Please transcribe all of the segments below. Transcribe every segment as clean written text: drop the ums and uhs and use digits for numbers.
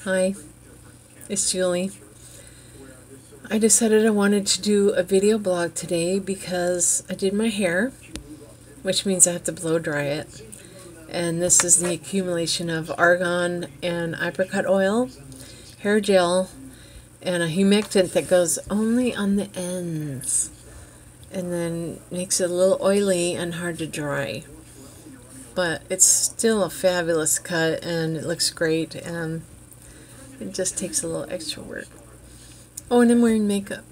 Hi, it's Julie. I decided I wanted to do a video blog today because I did my hair, which means I have to blow dry it. And this is the accumulation of argan and apricot oil, hair gel, and a humectant that goes only on the ends. And then makes it a little oily and hard to dry. But it's still a fabulous cut and it looks great, and it just takes a little extra work. Oh, and I'm wearing makeup.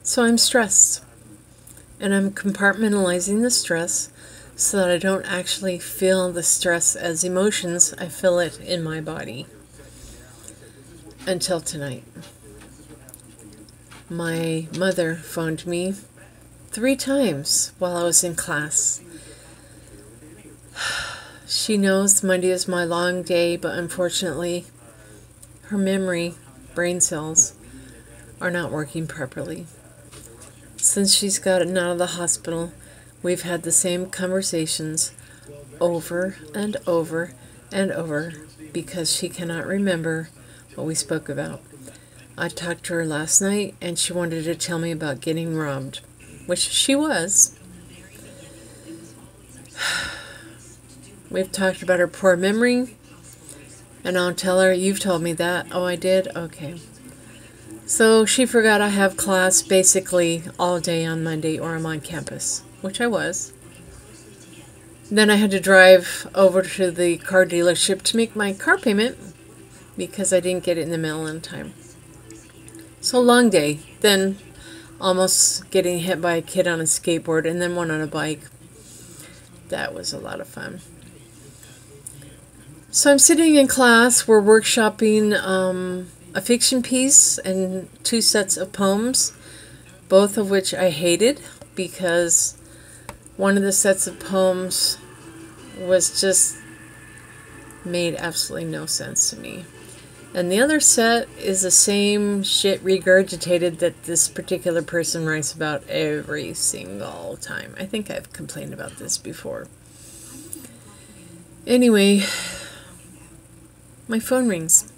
So I'm stressed. And I'm compartmentalizing the stress so that I don't actually feel the stress as emotions. I feel it in my body. Until tonight. My mother phoned me 3 times while I was in class. She knows Monday is my long day, but unfortunately, her memory, brain cells, are not working properly. Since she's gotten out of the hospital, we've had the same conversations over and over and over because she cannot remember what we spoke about. I talked to her last night and she wanted to tell me about getting robbed, which she was. We've talked about her poor memory, and I'll tell her, you've told me that. Oh, I did? Okay. So she forgot I have class basically all day on Monday, or I'm on campus, which I was. Then I had to drive over to the car dealership to make my car payment because I didn't get it in the mail in time. So long day. Then almost getting hit by a kid on a skateboard and then one on a bike. That was a lot of fun. So I'm sitting in class. We're workshopping a fiction piece and 2 sets of poems, both of which I hated because one of the sets of poems was just made absolutely no sense to me. And the other set is the same shit regurgitated that this particular person writes about every single time. I think I've complained about this before. Anyway, my phone rings.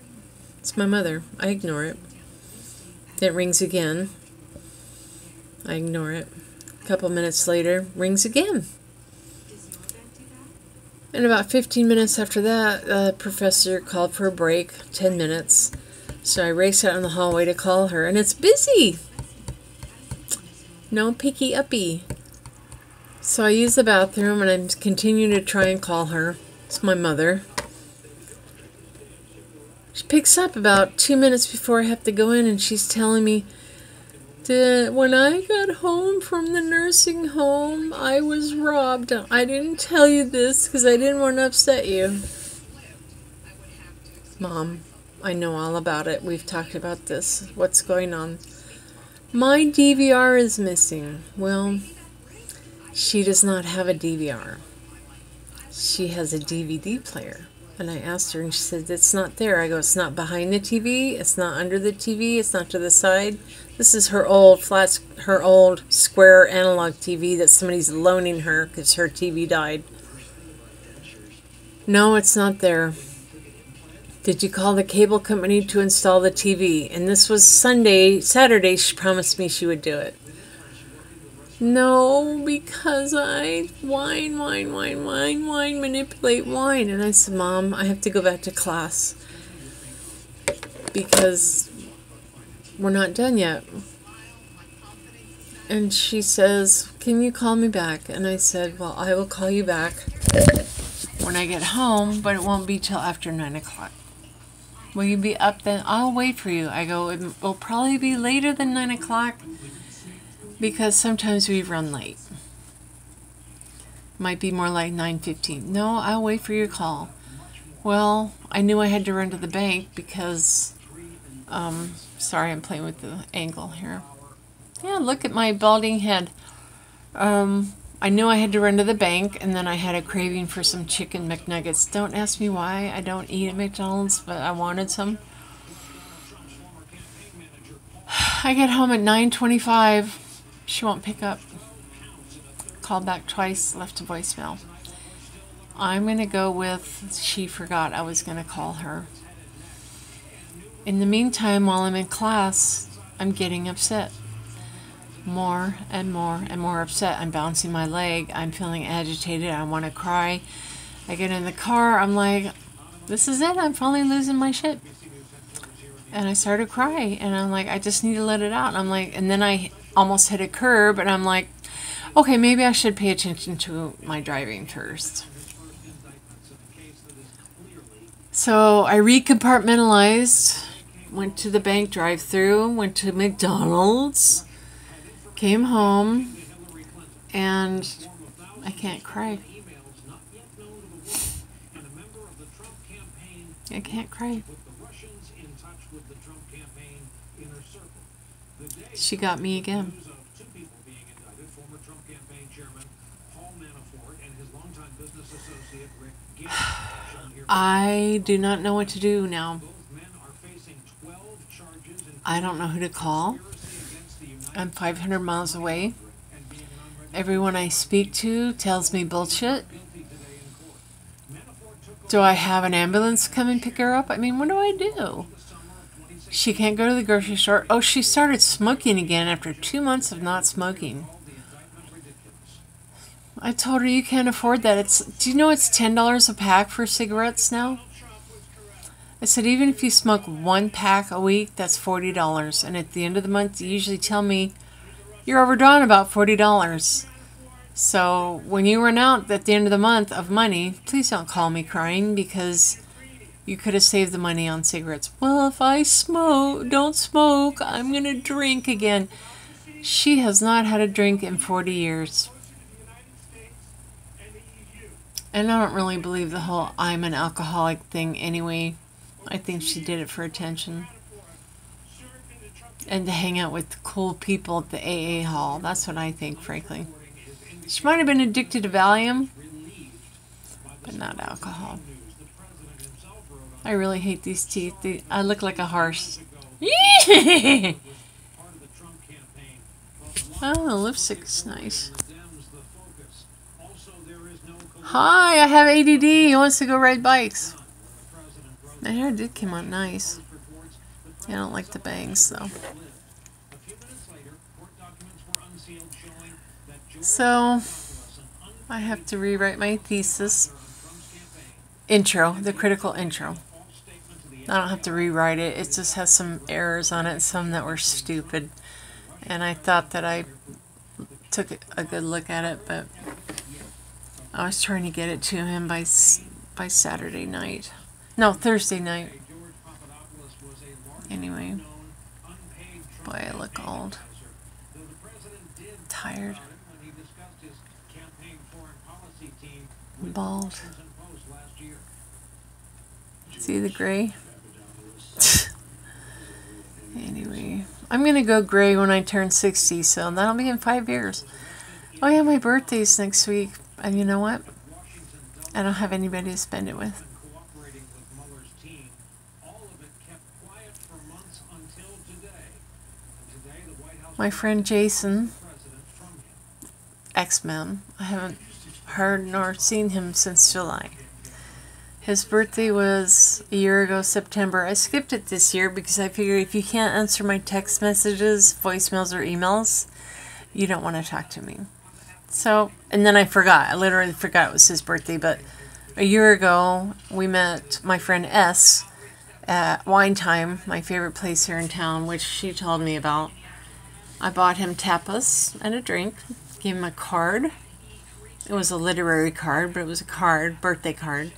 It's my mother. I ignore it. It rings again. I ignore it. A couple minutes later, rings again. And about 15 minutes after that, the professor called for a break, 10 minutes. So I race out in the hallway to call her, and it's busy. No picky uppy. So I use the bathroom, and I'm continuing to try and call her. It's my mother. She picks up about 2 minutes before I have to go in, and she's telling me, when I got home from the nursing home, I was robbed. I didn't tell you this because I didn't want to upset you. Mom, I know all about it. We've talked about this. What's going on? My DVR is missing. Well, she does not have a DVR. She has a DVD player. And I asked her, and she said, it's not there. I go, it's not behind the TV. It's not under the TV. It's not to the side. This is her old square analog TV that somebody's loaning her because her TV died. No, it's not there. Did you call the cable company to install the TV? And this was Saturday, she promised me she would do it. No, because I manipulate wine. And I said, Mom, I have to go back to class because we're not done yet. And she says, can you call me back? And I said, well, I will call you back when I get home, but it won't be till after 9 o'clock. Will you be up then? I'll wait for you. I go, it will probably be later than 9 o'clock because sometimes we run late. Might be more like 9:15. No, I'll wait for your call. Well, I knew I had to run to the bank because, sorry, I'm playing with the angle here. Yeah, look at my balding head. I knew I had to run to the bank, and then I had a craving for some chicken McNuggets. Don't ask me why. I don't eat at McDonald's, but I wanted some. I get home at 9:25. She won't pick up. Called back twice, left a voicemail. I'm going to go with she forgot I was going to call her. In the meantime, while I'm in class, I'm getting upset. More and more and more upset. I'm bouncing my leg. I'm feeling agitated. I want to cry. I get in the car. I'm like, this is it. I'm finally losing my shit. And I started crying. And I'm like, I just need to let it out. And I'm like, and then I almost hit a curb. And I'm like, okay, maybe I should pay attention to my driving first. So I recompartmentalized, went to the bank drive-thru, went to McDonald's, came home, and I can't cry. I can't cry. She got me again. I do not know what to do now. I don't know who to call. I'm 500 miles away. Everyone I speak to tells me bullshit. Do I have an ambulance come and pick her up? I mean, what do I do? She can't go to the grocery store. Oh, she started smoking again after 2 months of not smoking. I told her you can't afford that. Do you know it's $10 a pack for cigarettes now? I said, even if you smoke 1 pack a week, that's $40. And at the end of the month, you usually tell me you're overdrawn about $40. So when you run out at the end of the month of money, please don't call me crying because you could have saved the money on cigarettes. Well, if I don't smoke, I'm going to drink again. She has not had a drink in 40 years. And I don't really believe the whole I'm an alcoholic thing anyway. I think she did it for attention. And to hang out with the cool people at the AA hall. That's what I think, frankly. She might have been addicted to Valium, but not alcohol. I really hate these teeth. I look like a horse. Oh, the lipstick is nice. Hi, I have ADD. He wants to go ride bikes. My hair did come out nice. I don't like the bangs, though. So, I have to rewrite my thesis. Intro, the critical intro. I don't have to rewrite it. It just has some errors on it, some that were stupid. And I thought that I took a good look at it, but I was trying to get it to him by Saturday night. No, Thursday night. Anyway. Boy, I look old. Tired. Bald. See the gray? Anyway. I'm going to go gray when I turn 60, so that'll be in 5 years. Oh yeah, my birthday's next week. And you know what? I don't have anybody to spend it with. My friend Jason, X-Men, I haven't heard nor seen him since July. His birthday was a year ago, September. I skipped it this year because I figured if you can't answer my text messages, voicemails, or emails, you don't want to talk to me. So, and then I forgot. I literally forgot it was his birthday. But a year ago, we met my friend S at Wine Time, my favorite place here in town, which she told me about. I bought him tapas and a drink, gave him a card. It was a literary card, but it was a card, birthday card,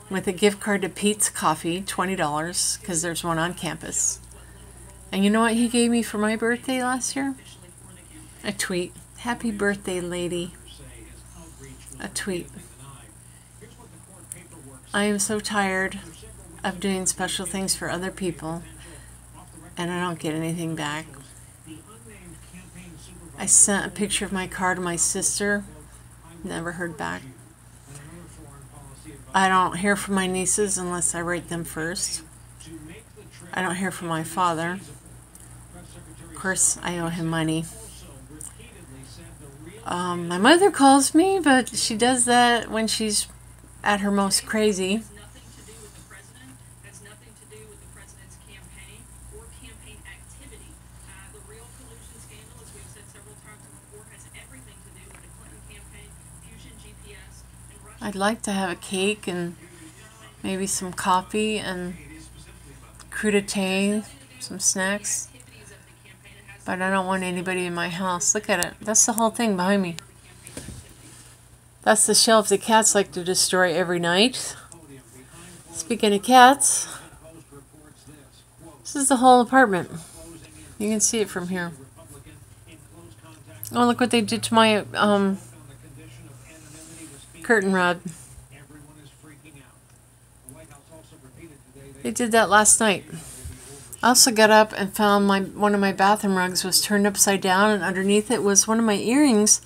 with a gift card to Pete's Coffee, $20, because there's one on campus. And you know what he gave me for my birthday last year? A tweet. Happy birthday, lady. A tweet. I am so tired of doing special things for other people, and I don't get anything back. I sent a picture of my card to my sister. Never heard back. I don't hear from my nieces unless I write them first. I don't hear from my father. Of course, I owe him money. My mother calls me, but she does that when she's at her most crazy. I'd like to have a cake and maybe some coffee and crudité, some snacks. But I don't want anybody in my house. Look at it. That's the whole thing behind me. That's the shelf the cats like to destroy every night. Speaking of cats, this is the whole apartment. You can see it from here. Oh, look what they did to my curtain rod. They did that last night. I also got up and found one of my bathroom rugs was turned upside down, and underneath it was one of my earrings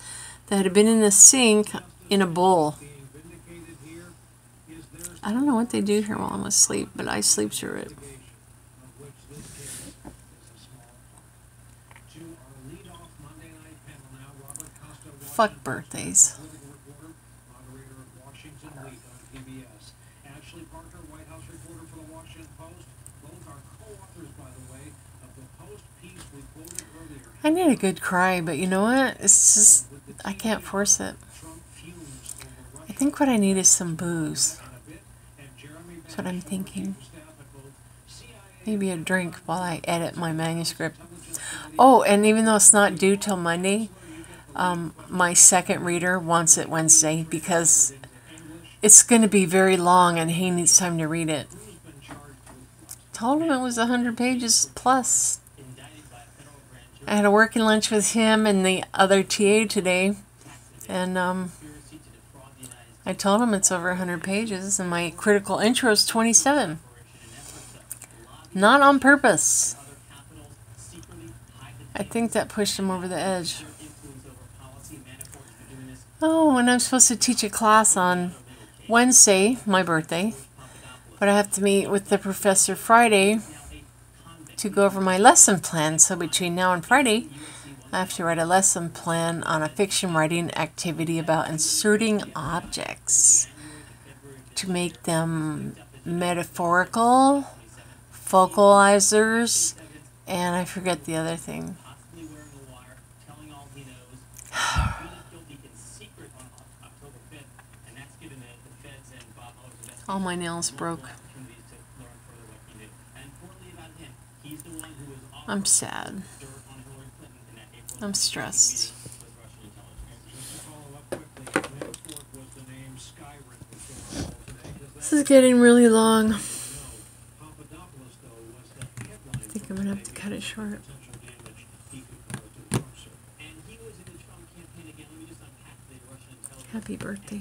that had been in the sink in a bowl. I don't know what they do here while I'm asleep, but I sleep through it. Fuck birthdays. I need a good cry, but you know what? It's just, I can't force it. I think what I need is some booze. That's what I'm thinking. Maybe a drink while I edit my manuscript. Oh, and even though it's not due till Monday, my second reader wants it Wednesday because it's going to be very long and he needs time to read it. Told him it was 100 pages plus. I had a working lunch with him and the other TA today, and I told him it's over 100 pages, and my critical intro is 27. Not on purpose. I think that pushed him over the edge. Oh, and I'm supposed to teach a class on Wednesday, my birthday, but I have to meet with the professor Friday to go over my lesson plan. So between now and Friday, I have to write a lesson plan on a fiction writing activity about inserting objects to make them metaphorical, focalizers, and I forget the other thing. All my nails broke. I'm sad. I'm stressed. This is getting really long. I think I'm going to have to cut it short. Happy birthday.